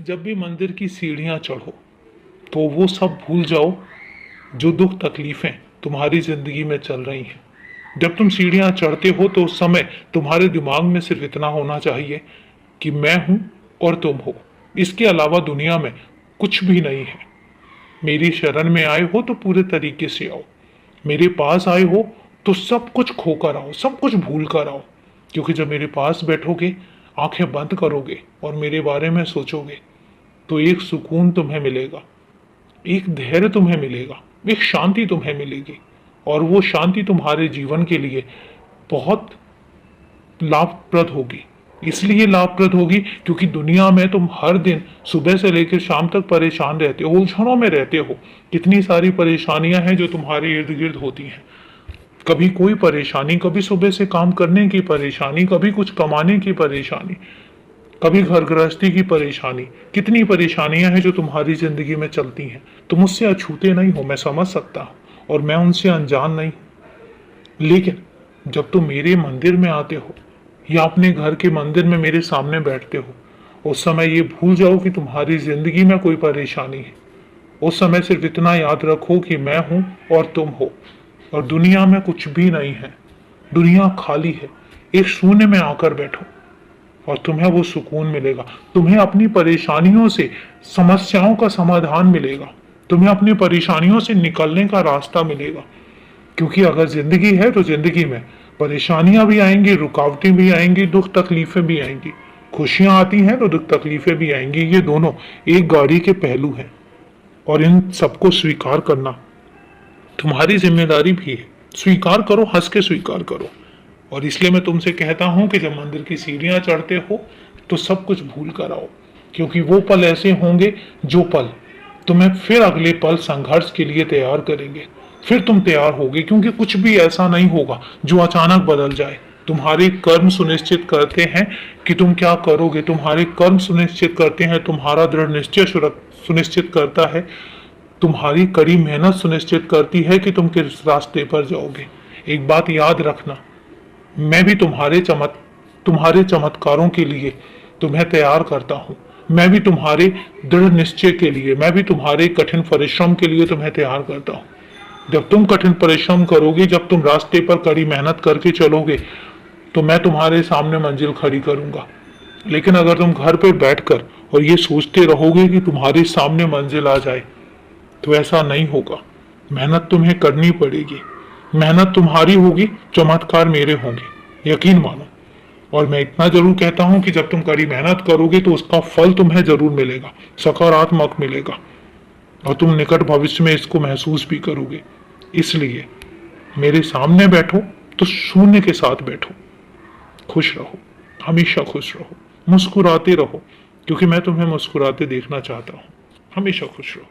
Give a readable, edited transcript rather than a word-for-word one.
जब भी मंदिर की सीढ़ियां चढ़ो तो वो सब भूल जाओ जो दुख तकलीफें तुम्हारी जिंदगी में चल रही हैं। जब तुम सीढ़ियां चढ़ते हो तो उस समय तुम्हारे दिमाग में सिर्फ इतना होना चाहिए कि मैं हूं और तुम हो। इसके अलावा दुनिया में कुछ भी नहीं है। मेरी शरण में आए हो तो पूरे तरीके से आओ। मेरे पास आए हो तो सब कुछ खोकर आओ, सब कुछ भूल कर आओ। क्योंकि जब मेरे पास बैठोगे, आंखें बंद करोगे और मेरे बारे में सोचोगे तो एक सुकून तुम्हें मिलेगा, एक धैर्य तुम्हें मिलेगा, एक शांति तुम्हें मिलेगी। और वो शांति तुम्हारे जीवन के लिए बहुत लाभप्रद होगी। इसलिए लाभप्रद होगी क्योंकि दुनिया में तुम हर दिन सुबह से लेकर शाम तक परेशान रहते हो, उलझनों में रहते हो। कितनी सारी परेशानियां हैं जो तुम्हारे इर्द गिर्द होती हैं। कभी कोई परेशानी, कभी सुबह से काम करने की परेशानी, कभी कुछ कमाने की परेशानी, कभी घर गृहस्थी की परेशानी। कितनी परेशानियां हैं जो तुम्हारी जिंदगी में चलती हैं। तुम उससे अछूते नहीं हो, मैं समझ सकता हूं, और मैं उनसे अनजान नहीं हूं। लेकिन जब तुम मेरे मंदिर में आते हो या अपने घर के मंदिर में मेरे सामने बैठते हो, उस समय ये भूल जाओ कि तुम्हारी जिंदगी में कोई परेशानी है। उस समय सिर्फ इतना याद रखो कि मैं हूं और तुम हो, और दुनिया में कुछ भी नहीं है। दुनिया खाली है। एक शून्य में आकर बैठो और तुम्हें वो सुकून मिलेगा। तुम्हें अपनी परेशानियों से समस्याओं का समाधान मिलेगा। तुम्हें अपनी परेशानियों से निकलने का रास्ता मिलेगा। क्योंकि अगर जिंदगी है तो जिंदगी में परेशानियां भी आएंगी, रुकावटें भी आएंगी, दुख तकलीफें भी आएंगी। खुशियां आती हैं तो दुख तकलीफें भी आएंगी। ये दोनों एक गाड़ी के पहलू हैं, और इन सबको स्वीकार करना तुम्हारी जिम्मेदारी भी है। स्वीकार करो, हंस के स्वीकार करो। और इसलिए मैं तुमसे कहता हूं कि जब मंदिर की सीढ़ियां चढ़ते हो तो सब कुछ भूल कर आओ। क्योंकि वो पल ऐसे होंगे जो पल तुम्हें फिर अगले पल संघर्ष के लिए तैयार करेंगे। फिर तुम तैयार होगे, क्योंकि कुछ भी ऐसा नहीं होगा जो अचानक बदल जाए। तुम्हारे कर्म सुनिश्चित करते हैं कि तुम क्या करोगे। तुम्हारे कर्म सुनिश्चित करते हैं, तुम्हारा दृढ़ निश्चय सुनिश्चित करता है, तुम्हारी कड़ी मेहनत सुनिश्चित करती है कि तुम किस रास्ते पर जाओगे। एक बात याद रखना, मैं भी तुम्हारे चमत्कारों के लिए तुम्हें तैयार करता हूं। मैं भी तुम्हारे दृढ़ निश्चय के लिए, मैं भी तुम्हारे कठिन परिश्रम के लिए तुम्हें तैयार करता हूं। जब तुम कठिन परिश्रम करोगे, जब तुम रास्ते पर कड़ी मेहनत करके चलोगे, तो मैं तुम्हारे सामने मंजिल खड़ी करूंगा। लेकिन अगर तुम घर पर बैठकर और ये सोचते रहोगे कि तुम्हारे सामने मंजिल आ जाए, तो ऐसा नहीं होगा। मेहनत तुम्हें करनी पड़ेगी। मेहनत तुम्हारी होगी, चमत्कार मेरे होंगे, यकीन मानो। और मैं इतना जरूर कहता हूं कि जब तुम कड़ी मेहनत करोगे तो उसका फल तुम्हें जरूर मिलेगा, सकारात्मक मिलेगा, और तुम निकट भविष्य में इसको महसूस भी करोगे। इसलिए मेरे सामने बैठो तो शून्य के साथ बैठो। खुश रहो, हमेशा खुश रहो, मुस्कुराते रहो, क्योंकि मैं तुम्हें मुस्कुराते देखना चाहता हूं। हमेशा खुश रहो।